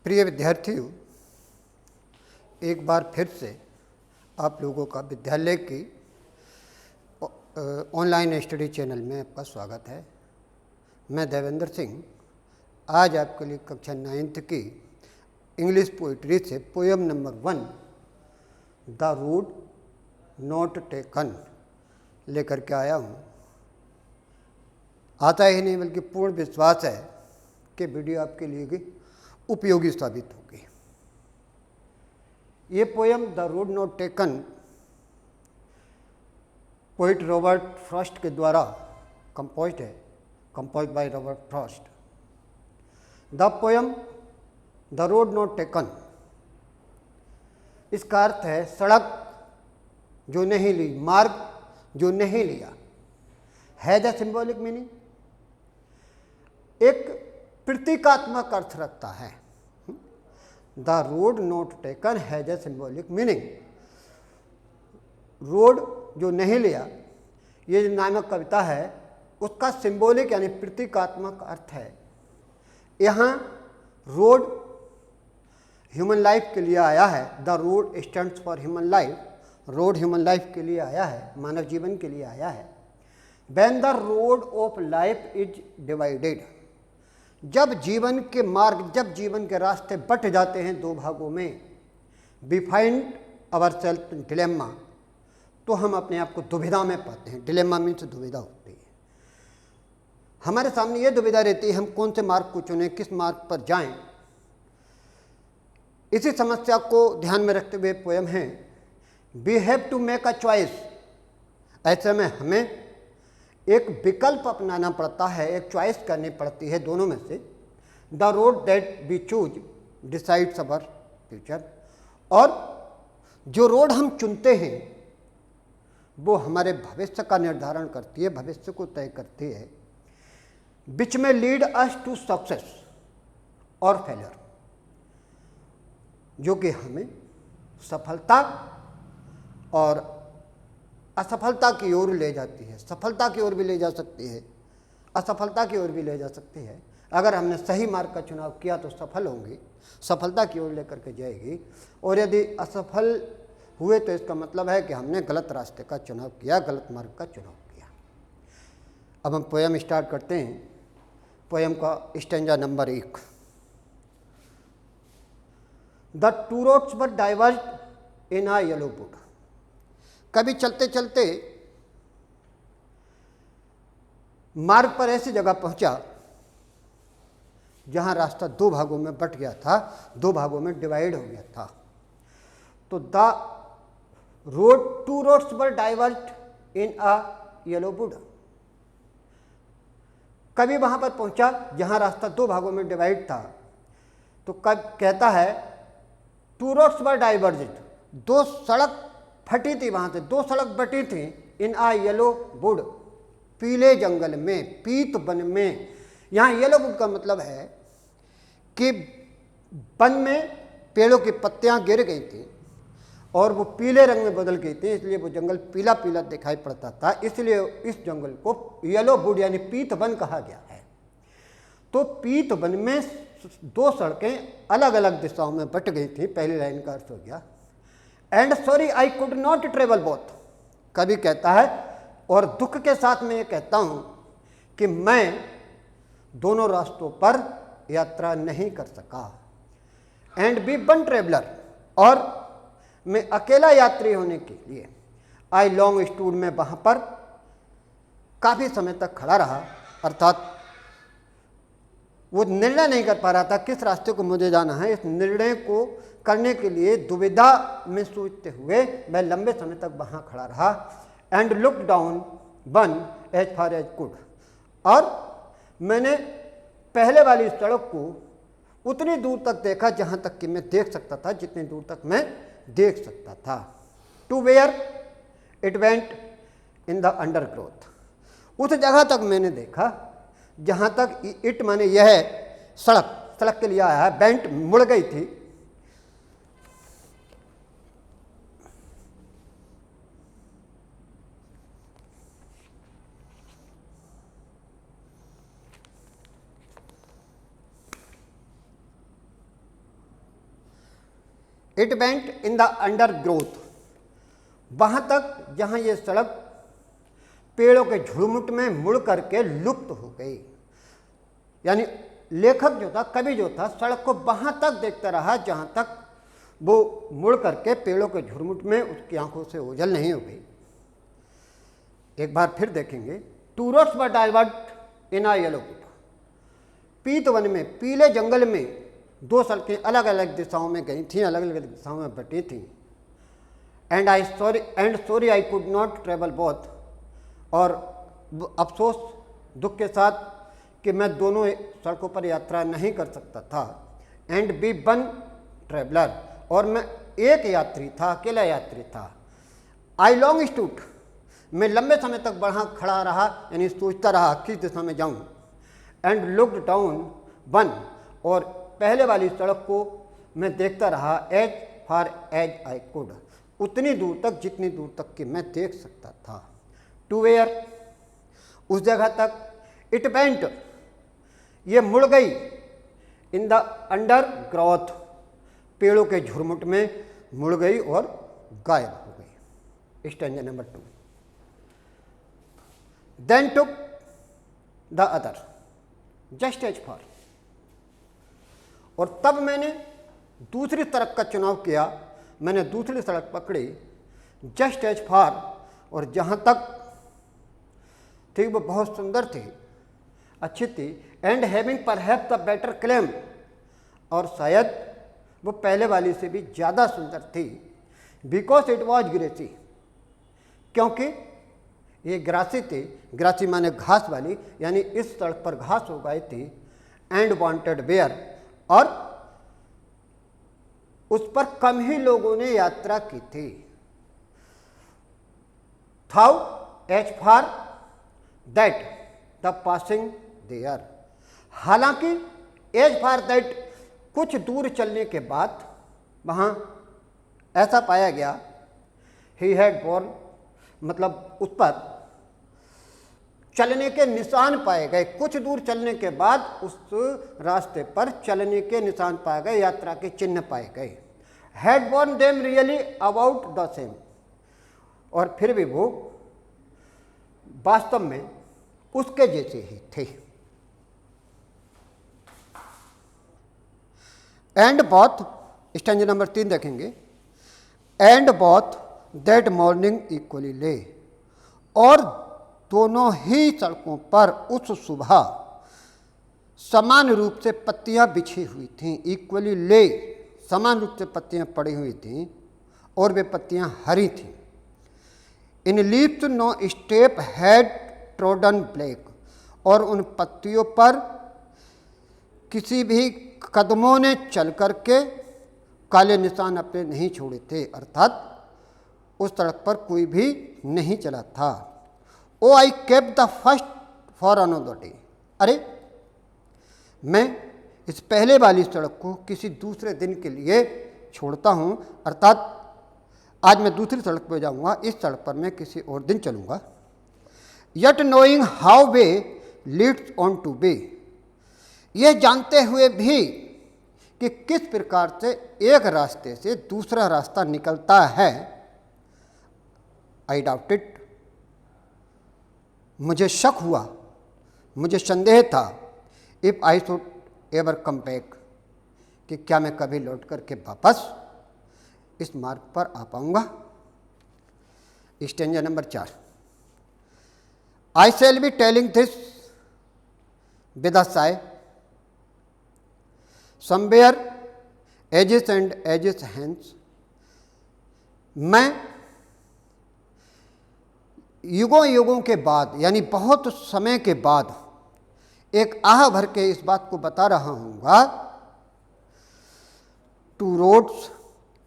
प्रिय विद्यार्थियों, एक बार फिर से आप लोगों का विद्यालय की ऑनलाइन स्टडी चैनल में आपका स्वागत है। मैं देवेंद्र सिंह आज आपके लिए कक्षा 9th की इंग्लिश पोइट्री से poem number 1 the road not taken लेकर के आया हूँ। आता ही नहीं बल्कि पूर्ण विश्वास है कि वीडियो आपके लिए उपयोगी साबित होगी। ये poem the road not taken poet Robert Frost के द्वारा composed by Robert Frost. The poem the road not taken, इसका अर्थ है सड़क जो नहीं ली, मार्ग जो नहीं लिया। हैज अ सिंबॉलिक मीनिंग, एक प्रतीकात्मक अर्थ रखता है। The road not taken has a symbolic meaning. Road जो नहीं लिया, ये जो नामक कविता है उसका सिंबॉलिक यानी प्रतीकात्मक अर्थ है। यहाँ रोड ह्यूमन लाइफ के लिए आया है। The road stands for human life. Road human life के लिए आया है, मानव जीवन के लिए आया है। When the road of life is divided, जब जीवन के मार्ग, जब जीवन के रास्ते बट जाते हैं दो भागों में, we find our self dilemma, तो हम अपने आप को दुविधा में पाते हैं। डिलेमा मीन्स दुविधा होती है। हमारे सामने ये दुविधा रहती है हम कौन से मार्ग को चुनें, किस मार्ग पर जाएं। इसी समस्या को ध्यान में रखते हुए पोयम है we have to make a choice. ऐसे में हमें एक विकल्प अपनाना पड़ता है, एक चॉइस करनी पड़ती है दोनों में से। The road that we choose decides our future, और जो रोड हम चुनते हैं वो हमारे भविष्य का निर्धारण करती है, भविष्य को तय करती है। विच में लीड अस टू सक्सेस और फेलियर, जो कि हमें सफलता और असफलता की ओर ले जाती है। सफलता की ओर भी ले जा सकती है, असफलता की ओर भी ले जा सकती है। अगर हमने सही मार्ग का चुनाव किया तो सफल होंगे, सफलता की ओर लेकर के जाएगी। और यदि असफल हुए तो इसका मतलब है कि हमने गलत रास्ते का चुनाव किया, गलत मार्ग का चुनाव किया। अब हम पोयम स्टार्ट करते हैं। पोयम का stanza number 1। The two roads were diverged in a yellow book. कभी चलते चलते मार्ग पर ऐसी जगह पहुंचा जहां रास्ता दो भागों में बट गया था, दो भागों में डिवाइड हो गया था। तो the road, two roads were diverged in a yellow wood. कभी वहां पर पहुंचा जहां रास्ता दो भागों में डिवाइड था, तो कब कहता है टू रोड्स वर डाइवर्ज्ड, दो सड़क फटी थी, वहां से दो सड़क बटी थी। इन आ येलो वुड, पीले जंगल में, पीत वन में। यहाँ येलो वुड का मतलब है कि वन में पेड़ों की पत्तियां गिर गई थी और वो पीले रंग में बदल गई थी, इसलिए वो जंगल पीला पीला दिखाई पड़ता था। इसलिए इस जंगल को येलो वुड यानी पीत वन कहा गया है। तो पीत वन में दो सड़कें अलग अलग दिशाओं में बट गई थी। पहली लाइन का अर्थ हो गया and sorry I could not travel both. कभी कहता है और दुख के साथ मैं ये कहता हूं कि मैं दोनों रास्तों पर यात्रा नहीं कर सका। एंड बी वन ट्रेवलर, और मैं अकेला यात्री होने के लिए आई लॉन्ग स्टूड, में वहां पर काफी समय तक खड़ा रहा। अर्थात वो निर्णय नहीं कर पा रहा था किस रास्ते को मुझे जाना है। इस निर्णय को करने के लिए दुविधा में सोचते हुए मैं लंबे समय तक वहां खड़ा रहा। And look down one as far as could, और मैंने पहले वाली सड़क को उतनी दूर तक देखा जहां तक कि मैं देख सकता था, जितनी दूर तक मैं देख सकता था। To where it went in the undergrowth, उस जगह तक मैंने देखा जहां तक इट माने यह सड़क के लिए आया है। बेंट, मुड़ गई थी। It went in the under growth, वहाँ तक जहाँ ये सड़क पेड़ों के झुरमुट में मुड़ करके लुप्त हो गई। यानी लेखक जो था, कवि जो था, सड़क को वहाँ तक देखता रहा जहाँ तक वो मुड़ करके पेड़ों के झुरमुट में उसकी आंखों से ओझल नहीं हो गई। एक बार फिर देखेंगे। Two roads were divert in a yellow wood, पीत वन में, पीले जंगल में दो सड़कें अलग अलग दिशाओं में गई थीं, अलग अलग दिशाओं में बटी थीं। And sorry I could not travel both, और अफसोस दुख के साथ कि मैं दोनों सड़कों पर यात्रा नहीं कर सकता था। एंड बी वन ट्रेवलर, और मैं एक यात्री था, अकेला यात्री था। आई लॉन्ग स्टूड, मैं लंबे समय तक बढ़ा खड़ा रहा, यानी सोचता रहा किस दिशा में जाऊं। एंड लुक्ड डाउन वन, और पहले वाली सड़क को मैं देखता रहा, as far as I could, उतनी दूर तक जितनी दूर तक कि मैं देख सकता था। टू वेयर, उस जगह तक। इट वेंट, ये मुड़ गई। इन द अंडर ग्रोथ, पेड़ों के झुरमुट में मुड़ गई और गायब हो गई। Stanza number 2। Then took the other just as far, और तब मैंने दूसरी सड़क का चुनाव किया, मैंने दूसरी सड़क पकड़ी, जस्ट एज फार, और जहाँ तक थी वो बहुत सुंदर थी, अच्छी थी। And having perhaps the better claim, और शायद वो पहले वाली से भी ज़्यादा सुंदर थी। बिकॉज इट वॉज ग्रेसी, क्योंकि ये ग्रासी थी, ग्रासी माने घास वाली, यानी इस सड़क पर घास उगाई थी। एंड वांटेड वेयर, और उस पर कम ही लोगों ने यात्रा की थी। Though as far that the passing there, हालांकि एज फार दैट, कुछ दूर चलने के बाद वहाँ ऐसा पाया गया, ही हैड बोर्न, मतलब उस पर चलने के निशान पाए गए। कुछ दूर चलने के बाद उस रास्ते पर चलने के निशान पाए गए, यात्रा के चिन्ह पाए गए। Had born them really about the same, और फिर भी वो वास्तव में उसके जैसे ही थे। एंड बॉथ, स्टैंजा नंबर 3 देखेंगे। And both that morning equally ले, और दोनों ही सड़कों पर उस सुबह समान रूप से पत्तियां बिछी हुई थीं। इक्वली ले, समान रूप से पत्तियां पड़ी हुई थीं, और वे पत्तियां हरी थीं। In leaves no step had trodden black, और उन पत्तियों पर किसी भी कदमों ने चल करके काले निशान अपने नहीं छोड़े थे, अर्थात उस सड़क पर कोई भी नहीं चला था। Oh I kept the first for another day, अरे मैं इस पहले वाली सड़क को किसी दूसरे दिन के लिए छोड़ता हूँ, अर्थात आज मैं दूसरी सड़क पर जाऊँगा, इस सड़क पर मैं किसी और दिन चलूँगा। Yet knowing how way Leeds on two way, यह जानते हुए भी कि किस प्रकार से एक रास्ते से दूसरा रास्ता निकलता है। आई डाउटेड, मुझे शक हुआ, मुझे संदेह था। If I should ever come back, कि क्या मैं कभी लौट करके वापस इस मार्ग पर आ पाऊंगा। Stanza number 4। I shall be telling this with a sigh, somewhere ages and ages hence, मैं युगों युगों के बाद, यानी बहुत समय के बाद एक आह भर के इस बात को बता रहा हूँगा। Two roads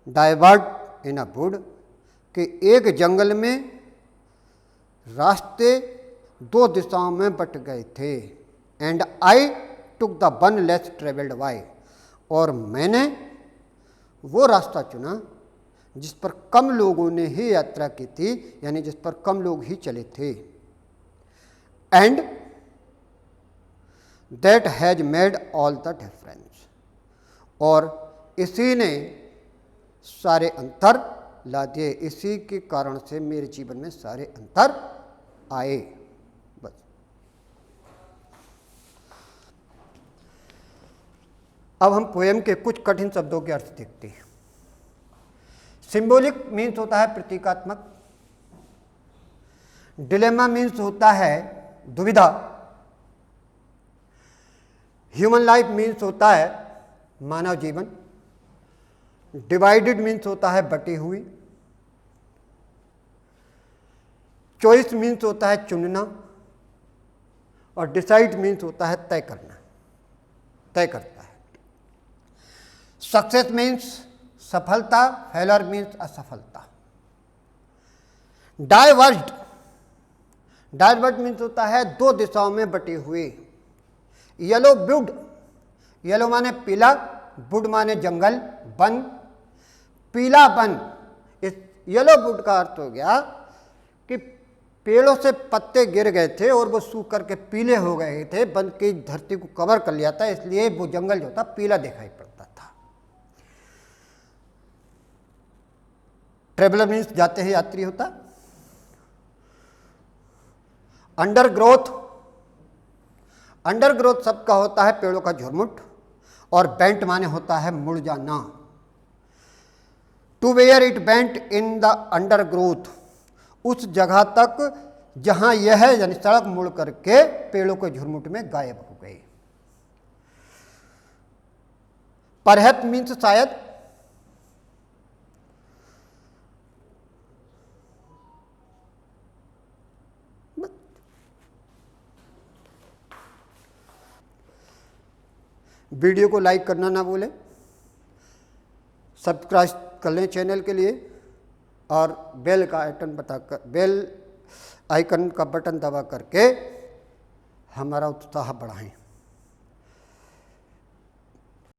divert in a wood, कि एक जंगल में रास्ते दो दिशाओं में बट गए थे। And I took the one less travelled by, और मैंने वो रास्ता चुना जिस पर कम लोगों ने ही यात्रा की थी, यानी जिस पर कम लोग ही चले थे। And that has made all the difference, और इसी ने सारे अंतर ला दिए। इसी के कारण से मेरे जीवन में सारे अंतर आए। बस। अब हम पोएम के कुछ कठिन शब्दों के अर्थ देखते हैं। सिंबॉलिक मीन्स होता है प्रतीकात्मक। डिलेमा मीन्स होता है दुविधा। ह्यूमन लाइफ मीन्स होता है मानव जीवन। डिवाइडेड मीन्स होता है बटी हुई। चॉइस मीन्स होता है चुनना। और डिसाइड मीन्स होता है तय करना, तय करता है। सक्सेस मीन्स सफलता, फेलर मीन्स असफलता। डाइवर्स्ड, डाइवर्ट मीन्स होता है दो दिशाओं में बटे हुए। येलो वुड, येलो माने पीला, वुड माने जंगल, वन, पीला वन। इस येलो वुड का अर्थ हो गया कि पेड़ों से पत्ते गिर गए थे और वो सूख करके पीले हो गए थे, वन की धरती को कवर कर लिया था, इसलिए वो जंगल जो था पीला दिखाई पड़ता था। ट्रेवलर मीन्स जाते हैं यात्री होता। अंडरग्रोथ, अंडरग्रोथ शब्द का होता है पेड़ों का झुरमुट। और बेंट माने होता है मुड़ जाना। To where it bent in the undergrowth, उस जगह तक जहां यह यानी सड़क मुड़ करके पेड़ों के झुरमुट में गायब हो गई। परहैप्स मीन्स शायद। वीडियो को लाइक करना ना भूलें, सब्सक्राइब कर लें चैनल के लिए और बेल का आइकन का बटन दबा करके हमारा उत्साह बढ़ाएं।